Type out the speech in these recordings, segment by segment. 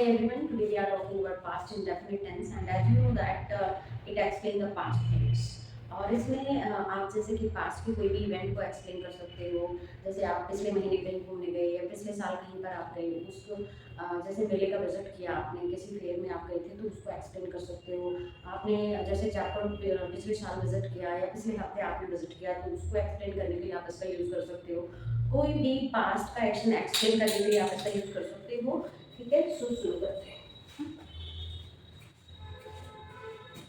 everyone, today we are talking about past indefinite tense and as you know that it explains the past things. और इसमें आप जैसे कि past के कोई भी इवेंट को एक्सप्लेन कर सकते हो, जैसे आप पिछले महीने कहीं घूमने गए या पिछले साल कहीं पर आप गए उसको जैसे मेले का विजिट किया आपने, किसी फेयर में आप गए थे तो उसको एक्सप्लेन कर सकते हो। आपने जैसे जयपुर पिछले साल विजिट किया या पिछले हफ्ते आपने विजिट किया तो उसको एक्सप्लेन करने के लिए आप इसका यूज़ कर सकते हो। कोई भी पास्ट का एक्शन एक्सप्लेन करने के लिए आप इसका यूज़ कर सकते हो। ठीक है, शुरू करते हैं।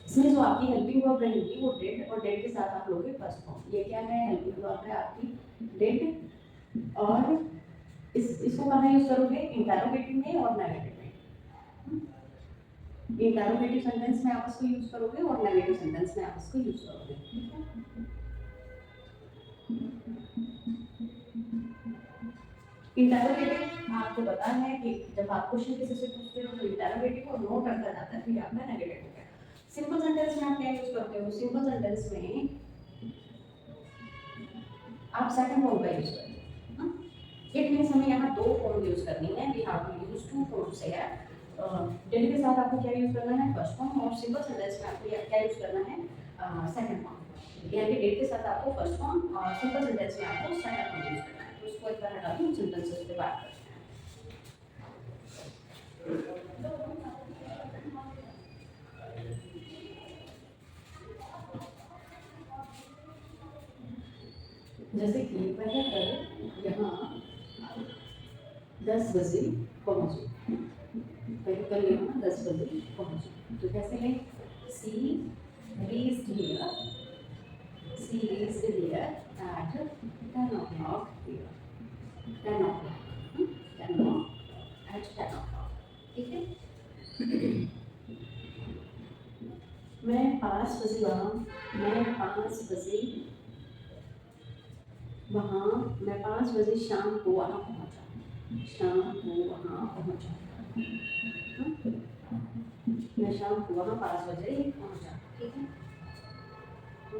इसमें जो आपकी हेल्पिंग वर्ब रहेगी वो डेड और डेड के साथ आप लोगे फर्स्ट फॉर्म। ये क्या है? हेल्पिंग वर्ब है आपकी डेड और इसको कहाँ यूज करोगे? इंटरोगेटिव में और नेगेटिव में। इंटरोगेटिव सेंटेंस में आप इसको यूज करोगे और नेगेटिव सेंटेंस में आप इसको यूज करोगे। ठीक है, इंटरोगेटिव आपको पता है कि जब आप क्वेश्चन किसी से पूछते हो तो इंटरोगेटिव और नोट रखा जाता है, फिर आपका नेगेटिव हो गया। सिंपल सेंटेंस में आप क्या यूज करते हो? सिंपल सेंटेंस में आप सेकंड फॉर्म का यूज करते हो। इट मींस हमें यहाँ दो फॉर्म यूज करनी है। We have to use two forms here. Daily के साथ आपको क्या यूज करना है? First form. और सिंपल सेंटेंस में आपको क्या यूज करना है? Second form. यानी कि डेट के साथ आपको फर्स्ट फॉर्म और सिंपल सेंटेंस में आपको सेकंड फॉर्म यूज करना है। तो उसको एक बार हटा दूं, सेंटेंसेस पे बात करते हैं। जैसे कि वह कल यहाँ 10 बजे पहुंची। वह कल यहाँ 10 बजे पहुंची। तो कैसे लें? सी reached here. She reached here at 10 o'clock here. 10 o'clock. 10 o'clock at 10 o'clock. ठीक है? मैं 5 बजे वहाँ मैं 5 बजे वहाँ मैं 5 बजे शाम को वहाँ पहुँचा। शाम को वहाँ पहुँचा। मैं शाम को वहाँ 5 बजे पहुँचा। ठीक है, तो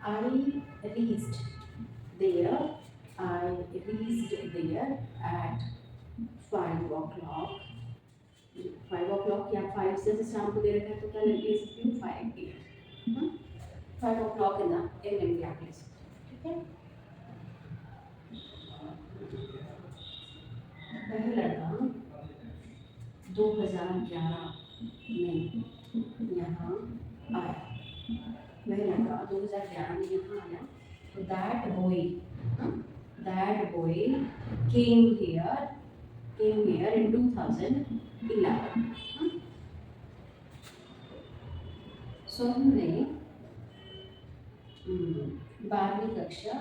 I reached there. I reached there at 5 o'clock. 5 o'clock या 5 से शाम को दे रखा है तो क्या लिख सकती हूँ? 5 PM. 5 o'clock in the evening क्या लिख सकते हो? ठीक है, वह लड़का 2011 में यहाँ आया। वह लड़का 2011 में यहाँ आया। तो that boy came here in 2011. Sohan ने 12वीं कक्षा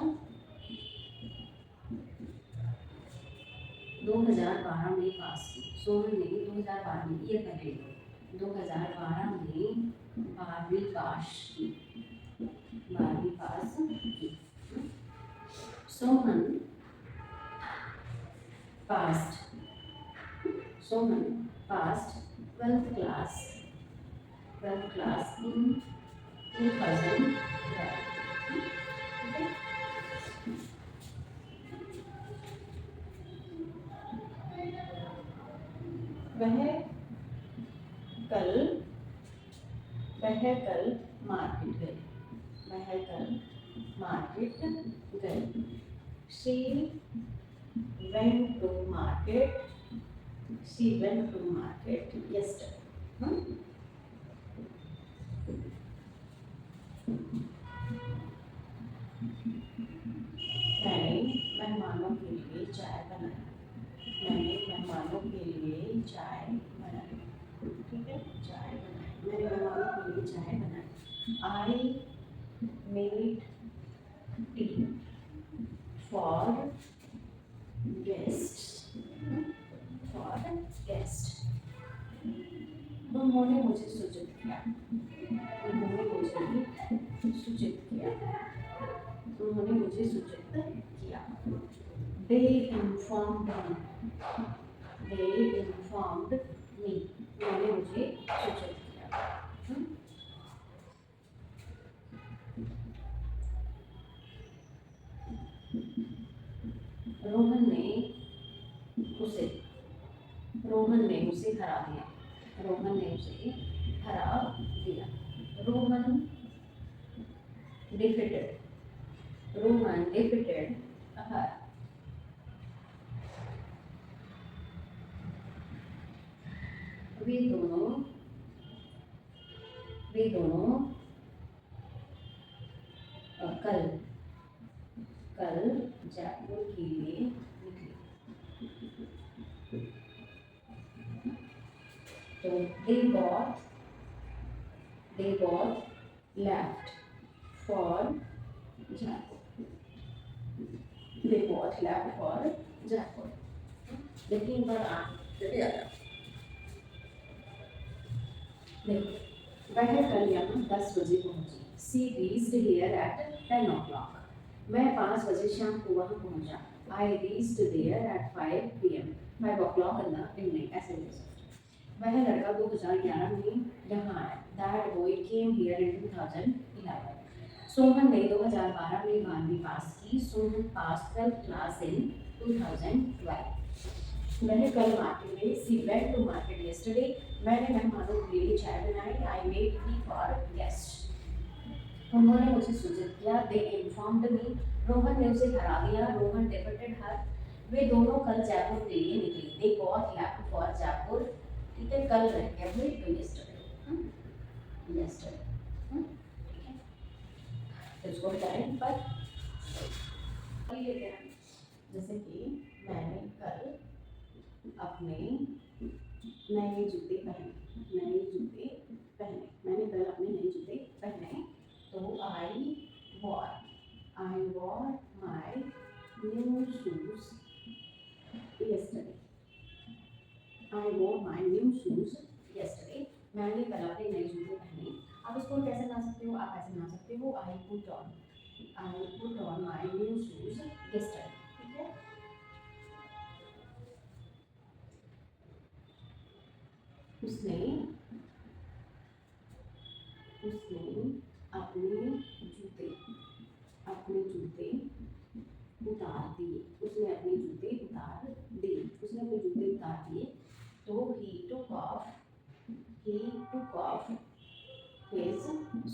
2012 में पास की। सोहन ने 2012 में, ये पहले 2012 में 12वीं पास की। 12वीं पास की। Sohan passed 12th class in 2012. वह कल मार्केट गई। She went to market yesterday. मैंने मेहमानों के लिए चाय बनाई। ठीक है, चाय बनाई। मैंने मेहमानों के लिए चाय बनाई। I made tea for guests. उन्होंने मुझे सूचित किया। They informed me. उन्होंने मुझे सूचित किया। रोहन ने उसे हरा दिया, रोहन ने उसे हरा दिया। Rohan defeated, Rohan defeated her। वे दोनों कल जयपुर के लिए निकले। तो they both left for Jaipur। देखिए एक बार चलिए आ जाओ। देखो वह कल यहाँ 10 बजे पहुंची। She reached here at 10 o'clock। मैं 5 बजे शाम को वहाँ पहुंचा। I reached there at 5 p.m। 5 o'clock in the evening ऐसे ले सकते। वह लड़का 2011 में यहाँ आया। That boy came here in 2011। Sohan ने 2012 में 12वीं पास की। Sohan passed 12th class in 2012। वह कल मार्केट गई। She went to market yesterday। मैंने मेहमानों के लिए चाय बनाई। I made tea for guests। उन्होंने मुझे सूचित किया। They informed me। रोहन ने उसे हरा दिया। Rohan defeated her। वे दोनों कल जयपुर के लिए निकले। They both left for Jaipur। ठीक है, कल रह गया वही तो yesterday। ठीक है, तो इसको टाइम पर जैसे कि मैंने कल अपने नए जूते पहने। मैंने कल अपने नए जूते पहने। तो I wore my new shoes yesterday। मैंने कल अपने नए जूते पहने। आप इसको कैसे बना सकते हो? आप ऐसे बना सकते हो I put on my new shoes yesterday। ठीक है, उसने अपने जूते उतार दिए। तो he took off his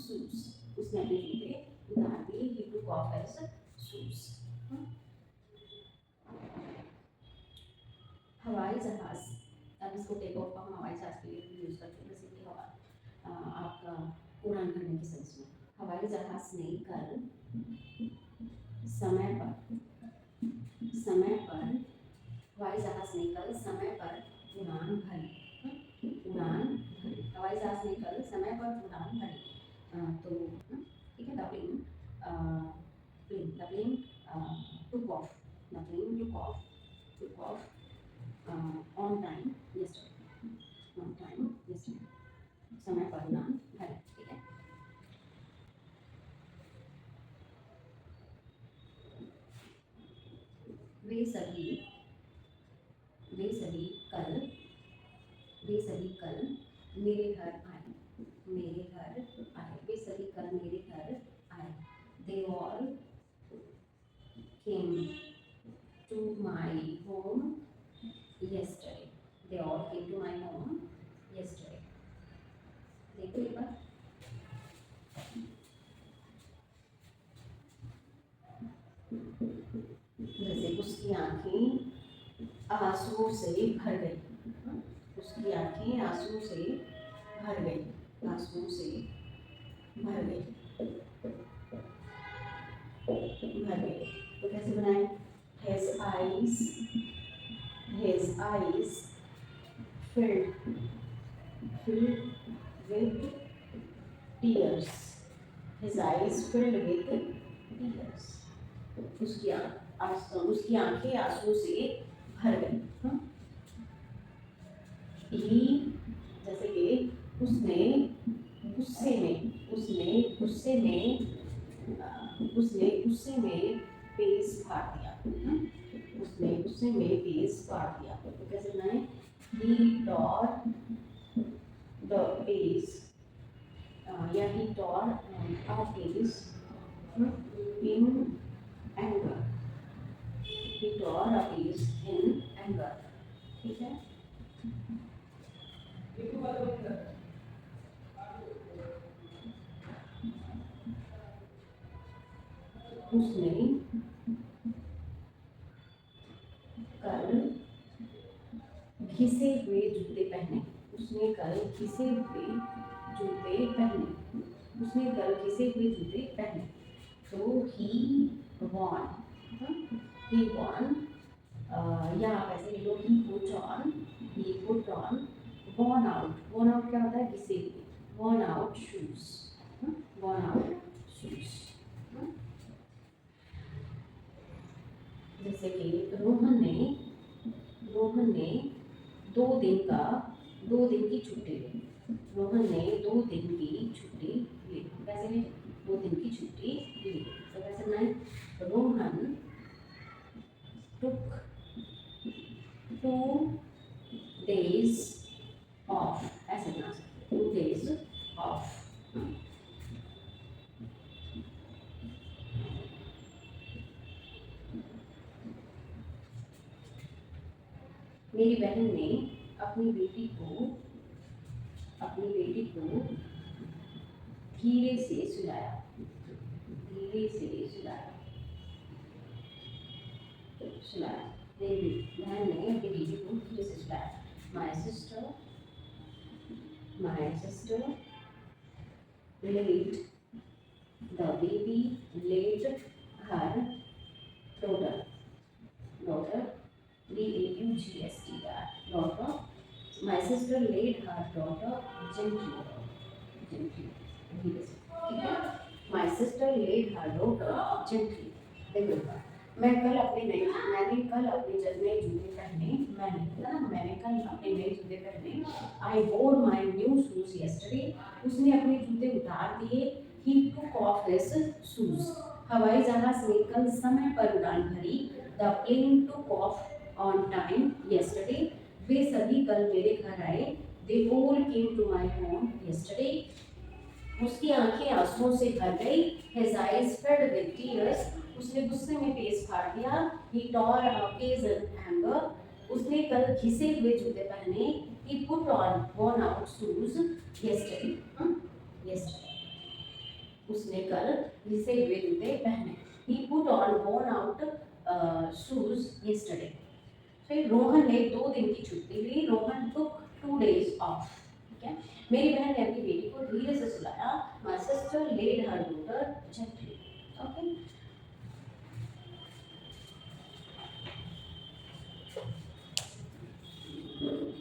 shoes। उसने अपने जूते उतार दिए। he took off his shoes। हवाई जहाज, अब इसको टेक ऑफ हम हवाई जहाज के लिए यूज करते हैं, जैसे कि आपका उड़ान भरने की सेंस में। हवाई जहाज ने कल समय पर हवाई जहाज ने कल समय पर उड़ान भरी। हवाई जहाज ने कल समय पर उड़ान भरी। तो ठीक है, the plane took off on time yesterday। समय पर उड़ान भरी। ठीक है, वे सभी कल मेरे घर आए। वे सभी कल मेरे घर आए। They all came to my home yesterday। देखो एक बार, जैसे उसकी आंखें आंसू से भर गई। तो कैसे बनाए? his eyes filled with tears। उसकी आंखें आंसू से भर गई। ही जैसे कि उसने गुस्से में पेज फाड़ दिया। तो कैसे बनाए? he tore the page या he tore a page in anger। ठीक है, उसने कल घिसे हुए जूते पहने। उसने कल घिसे हुए जूते पहने। उसने कल घिसे हुए जूते पहने। तो ही वॉन, ही वॉन, या आप ऐसे लिख लो he put on worn out. Worn out क्या होता है? घिसे हुए। Worn out shoes, worn out shoes. जैसे कि रोहन ने 2 दिन की छुट्टी ली। रोहन ने 2 दिन की छुट्टी ली। कैसे ली? 2 दिन की छुट्टी ली। तो कैसे बनाए? Rohan took 2 days off। ऐसे बना सकते 2 days off। मेरी बहन ने अपनी बेटी को धीरे से सुलाया। धीरे से सुलाया। मेरी बहन ने अपनी बेटी को धीरे से सुलाया। My sister laid the baby, laid her daughter, D-A-U-G-S-T-R, daughter. My sister laid her daughter gently, धीरे से, ठीक है? My sister laid her daughter gently। देखो मैंने कल अपने नए जूते पहने। मैंने कल अपने नए जूते पहने। I wore my new shoes yesterday। उसने अपने जूते उतार दिए। He took off his shoes। हवाई जहाज ने कल समय पर उड़ान भरी। The plane took off on time yesterday। वे सभी कल मेरे घर आए। They all came to my home yesterday। उसकी आंखें आंसुओं से भर गई। His eyes filled with tears। उसने गुस्से में पेश फाड़ दिया। He tore a page in anger। उसने कल घिसे हुए जूते पहने। He put on worn out shoes yesterday। उसने कल घिसे हुए जूते पहने। He put on worn out shoes yesterday। फिर रोहन ने 2 दिन की छुट्टी ली। Rohan took 2 days off। ठीक है? मेरी बहन ने अपनी बेटी को धीरे से सुलाया। My sister laid her daughter gently।